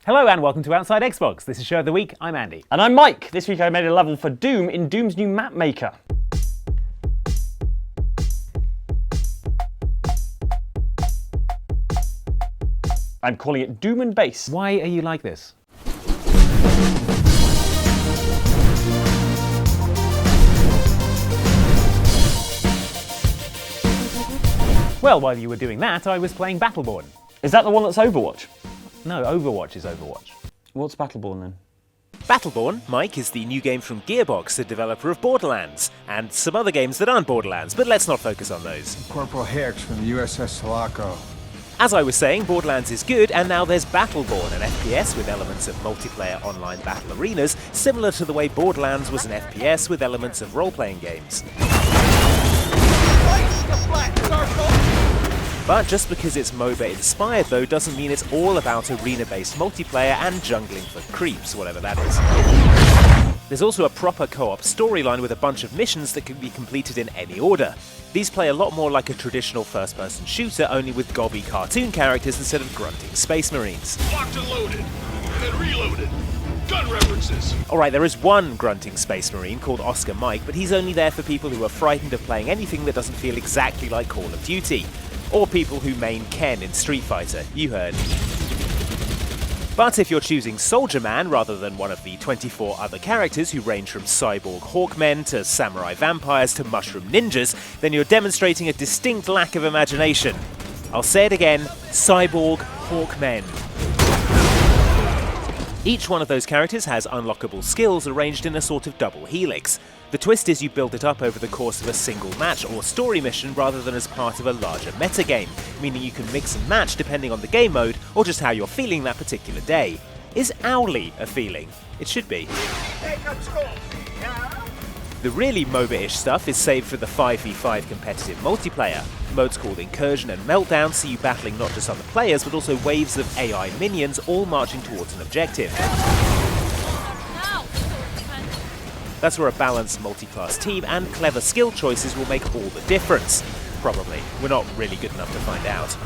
Hello and welcome to Outside Xbox. This is Show of the Week. I'm Andy. And I'm Mike. This week I made a level for Doom in Doom's new map maker. I'm calling it Doom and Base. Why are you like this? Well, while you were doing that, I was playing Battleborn. Is that the one that's Overwatch? No, Overwatch is Overwatch. What's Battleborn then? Battleborn, Mike, is the new game from Gearbox, the developer of Borderlands, and some other games that aren't Borderlands, but let's not focus on those. Corporal Hicks from the USS Sulaco. As I was saying, Borderlands is good, and now there's Battleborn, an FPS with elements of multiplayer online battle arenas, similar to the way Borderlands was an FPS with elements of role-playing games. But just because it's MOBA inspired though doesn't mean it's all about arena-based multiplayer and jungling for creeps, whatever that is. There's also a proper co-op storyline with a bunch of missions that can be completed in any order. These play a lot more like a traditional first-person shooter, only with gobby cartoon characters instead of grunting space marines. Locked and loaded, and reloaded. Gun references. Alright, there is one grunting space marine called Oscar Mike, but he's only there for people who are frightened of playing anything that doesn't feel exactly like Call of Duty. Or people who main Ken in Street Fighter, you heard. But if you're choosing Soldier Man rather than one of the 24 other characters who range from cyborg hawkmen to samurai vampires to mushroom ninjas, then you're demonstrating a distinct lack of imagination. I'll say it again, cyborg hawkmen. Each one of those characters has unlockable skills arranged in a sort of double helix. The twist is you build it up over the course of a single match or story mission rather than as part of a larger metagame, meaning you can mix and match depending on the game mode or just how you're feeling that particular day. Is Owly a feeling? It should be. The really MOBA-ish stuff is saved for the 5v5 competitive multiplayer. Modes called Incursion and Meltdown see you battling not just other players but also waves of AI minions all marching towards an objective. That's where a balanced multi-class team and clever skill choices will make all the difference. Probably. We're not really good enough to find out.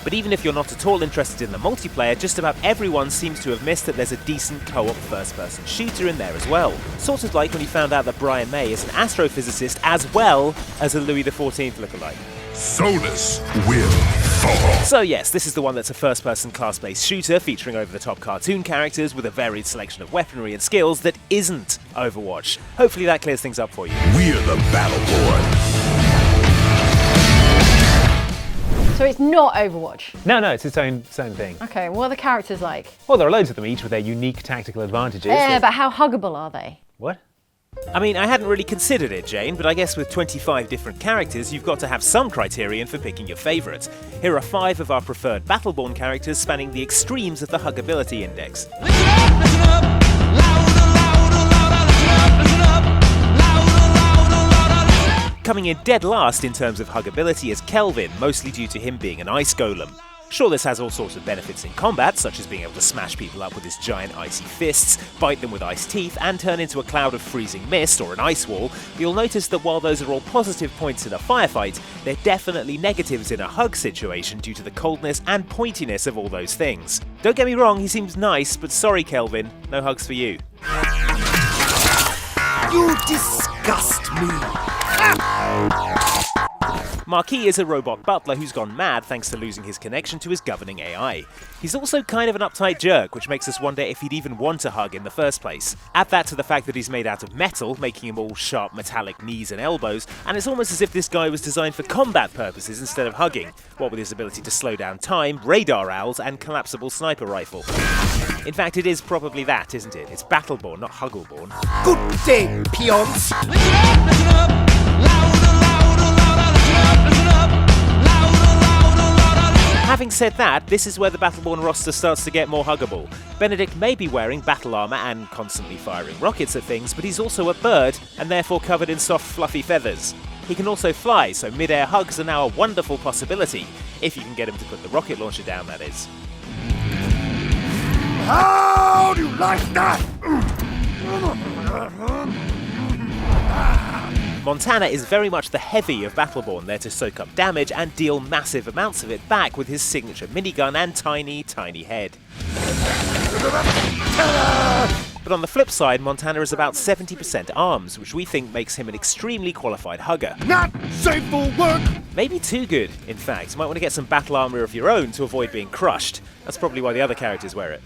But even if you're not at all interested in the multiplayer, just about everyone seems to have missed that there's a decent co-op first-person shooter in there as well. Sort of like when you found out that Brian May is an astrophysicist as well as a Louis XIV lookalike. Solus will fall. So yes, this is the one that's a first-person class-based shooter featuring over-the-top cartoon characters with a varied selection of weaponry and skills that isn't Overwatch. Hopefully that clears things up for you. We're the Battleborn. So it's not Overwatch? No, it's its own thing. Okay, what are the characters like? Well, there are loads of them, each with their unique tactical advantages. Yeah, but how huggable are they? What? I mean, I hadn't really considered it, Jane, but I guess with 25 different characters, you've got to have some criterion for picking your favourite. Here are 5 of our preferred Battleborn characters spanning the extremes of the Huggability Index. Listen up, louder, louder, louder, listen up, louder, louder. Coming in dead last in terms of Huggability is Kelvin, mostly due to him being an ice golem. Sure, this has all sorts of benefits in combat, such as being able to smash people up with his giant icy fists, bite them with ice teeth, and turn into a cloud of freezing mist or an ice wall, but you'll notice that while those are all positive points in a firefight, they're definitely negatives in a hug situation due to the coldness and pointiness of all those things. Don't get me wrong, he seems nice, but sorry Kelvin, no hugs for you. You disgust me. Marquis is a robot butler who's gone mad thanks to losing his connection to his governing AI. He's also kind of an uptight jerk, which makes us wonder if he'd even want a hug in the first place. Add that to the fact that he's made out of metal, making him all sharp metallic knees and elbows, and it's almost as if this guy was designed for combat purposes instead of hugging, what with his ability to slow down time, radar owls, and collapsible sniper rifle. In fact, it is probably that, isn't it? It's Battleborn, not Huggleborn. Good day, peons. Listen up, Having said that, this is where the Battleborn roster starts to get more huggable. Benedict may be wearing battle armor and constantly firing rockets at things, but he's also a bird, and therefore covered in soft, fluffy feathers. He can also fly, so mid-air hugs are now a wonderful possibility, if you can get him to put the rocket launcher down, that is. How do you like that? Montana is very much the heavy of Battleborn, there to soak up damage and deal massive amounts of it back with his signature minigun and tiny, tiny head. But on the flip side, Montana is about 70% arms, which we think makes him an extremely qualified hugger. Not safe for work! Maybe too good, in fact. You might want to get some battle armor of your own to avoid being crushed. That's probably why the other characters wear it.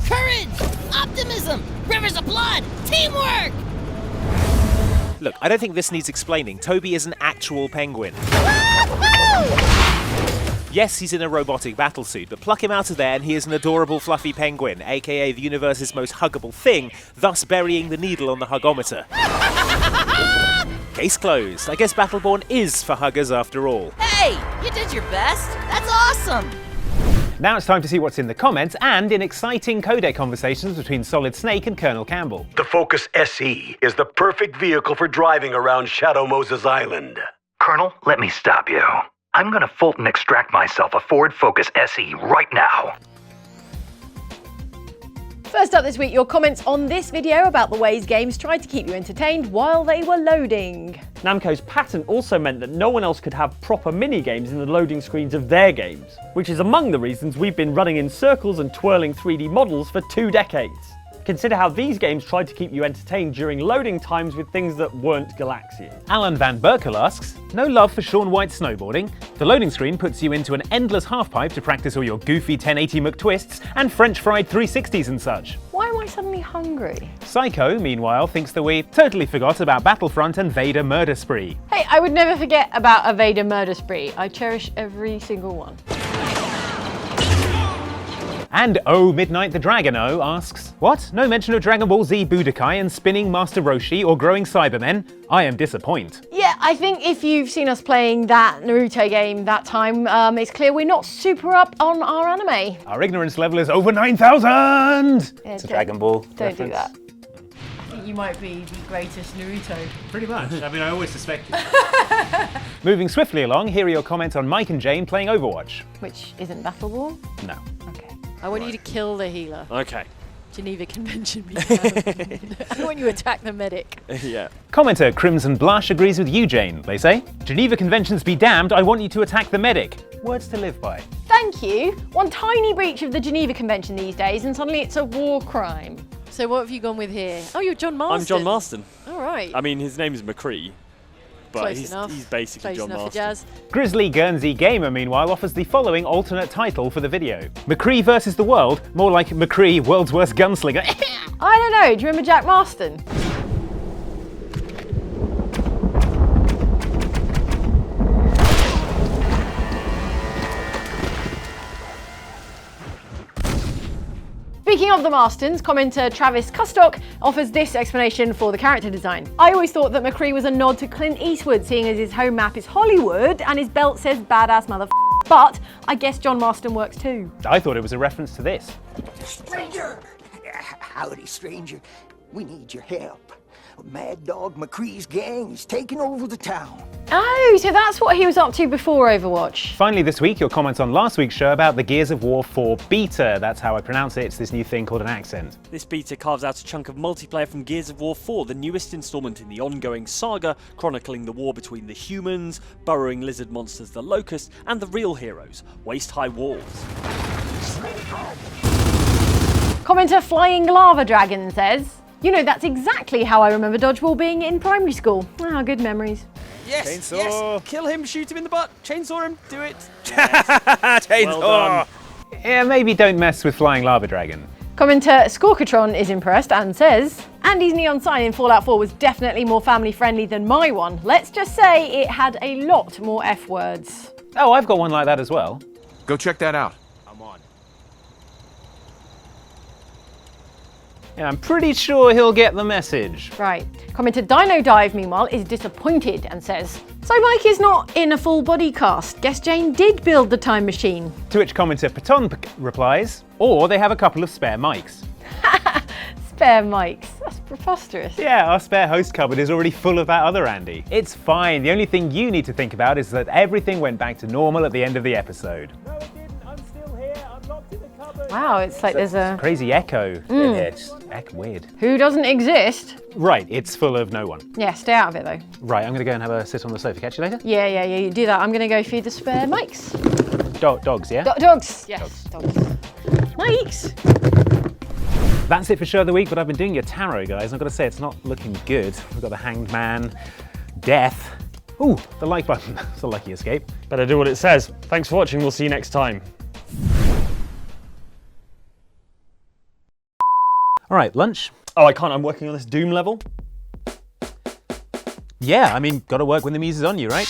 Courage! Optimism! Rivers of blood! Teamwork! Look, I don't think this needs explaining. Toby is an actual penguin. Yes, he's in a robotic battlesuit, but pluck him out of there and he is an adorable fluffy penguin, aka the universe's most huggable thing, thus burying the needle on the huggometer. Case closed. I guess Battleborn is for huggers after all. Hey! You did your best! That's awesome! Now it's time to see what's in the comments and in exciting codec conversations between Solid Snake and Colonel Campbell. The Focus SE is the perfect vehicle for driving around Shadow Moses Island. Colonel, let me stop you. I'm gonna Fulton extract myself a Ford Focus SE right now. First up this week, your comments on this video about the ways games tried to keep you entertained while they were loading. Namco's patent also meant that no one else could have proper mini-games in the loading screens of their games, which is among the reasons we've been running in circles and twirling 3D models for 2 decades. Consider how these games tried to keep you entertained during loading times with things that weren't Galaxian. Alan Van Berkel asks, no love for Shaun White's snowboarding. The loading screen puts you into an endless halfpipe to practice all your goofy 1080 McTwists and French fried 360s and such. Why am I suddenly hungry? Psycho, meanwhile, thinks that we totally forgot about Battlefront and Vader Murder Spree. Hey, I would never forget about a Vader murder spree. I cherish every single one. And Oh Midnight the Dragon-O asks, what? No mention of Dragon Ball Z Budokai and spinning Master Roshi or growing Cybermen? I am disappointed. Yeah, I think if you've seen us playing that Naruto game that time, it's clear we're not super up on our anime. Our ignorance level is over 9,000! Yeah, It's a Dragon Ball Don't do reference. that. I think you might be the greatest Naruto. Pretty much. I mean, I always suspected. Moving swiftly along, here are your comments on Mike and Jane playing Overwatch. Which isn't Battleborn? No. Okay. I want you to kill the healer. Okay. Geneva Convention me. I want you to attack the medic. Yeah. Commenter Crimson Blush agrees with you, Jane. They say, Geneva Conventions be damned, I want you to attack the medic. Words to live by. Thank you. One tiny breach of the Geneva Convention these days and suddenly it's a war crime. So what have you gone with here? Oh, you're John Marston. I'm John Marston. All right. I mean, his name's McCree, but Close he's enough. basically Close John enough Marston. for Jazz. Grizzly Guernsey Gamer, meanwhile, offers the following alternate title for the video. McCree versus the world, more like McCree, world's worst gunslinger. I don't know, do you remember Jack Marston? Speaking of the Marstons, commenter Travis Custock offers this explanation for the character design. I always thought that McCree was a nod to Clint Eastwood, seeing as his home map is Hollywood and his belt says badass mother. But I guess John Marston works too. I thought it was a reference to this. Stranger! Howdy, stranger. We need your help. Mad Dog McCree's gang is taking over the town. Oh, so that's what he was up to before Overwatch. Finally this week, your comments on last week's show about the Gears of War 4 beta. That's how I pronounce it. It's this new thing called an accent. This beta carves out a chunk of multiplayer from Gears of War 4, the newest installment in the ongoing saga, chronicling the war between the humans, burrowing lizard monsters the Locust, and the real heroes, Waist-High Walls. Commenter Flying Lava Dragon says, you know, that's exactly how I remember dodgeball being in primary school. Ah, good memories. Yes, Chainsaw. yes. Kill him, shoot him in the butt, chainsaw him, do it. Chainsaw! Well yeah, maybe don't mess with Flying Lava Dragon. Commenter Scorkatron is impressed and says, Andy's neon sign in Fallout 4 was definitely more family friendly than my one. Let's just say it had a lot more F words. Oh, I've got one like that as well. Go check that out. I'm on. Yeah, I'm pretty sure he'll get the message. Right. Commenter Dino Dive, meanwhile, is disappointed and says, so Mike is not in a full body cast. Guess Jane did build the time machine. To which commenter Paton replies, or they have a couple of spare mics. Spare mics. That's preposterous. Yeah, our spare host cupboard is already full of that other Andy. It's fine. The only thing you need to think about is that everything went back to normal at the end of the episode. No, it didn't. I'm still here. I'm locked in the cupboard. Wow, it's like there's a... Crazy echo in here. It's weird. Who doesn't exist? Right, it's full of no one. Yeah, stay out of it though. Right, I'm going to go and have a sit on the sofa. Catch you later? Yeah, you do that. I'm going to go feed the spare mics. Dogs, yeah? Dogs. Yes, dogs. Mikes. That's it for Show of the Week, but I've been doing your tarot, guys. I've got to say, it's not looking good. We've got the Hanged Man, Death. Ooh, the like button. It's a lucky escape. Better do what it says. Thanks for watching. We'll see you next time. All right, lunch. Oh, I can't. I'm working on this Doom level. Yeah, I mean, got to work when the muse is on you, right?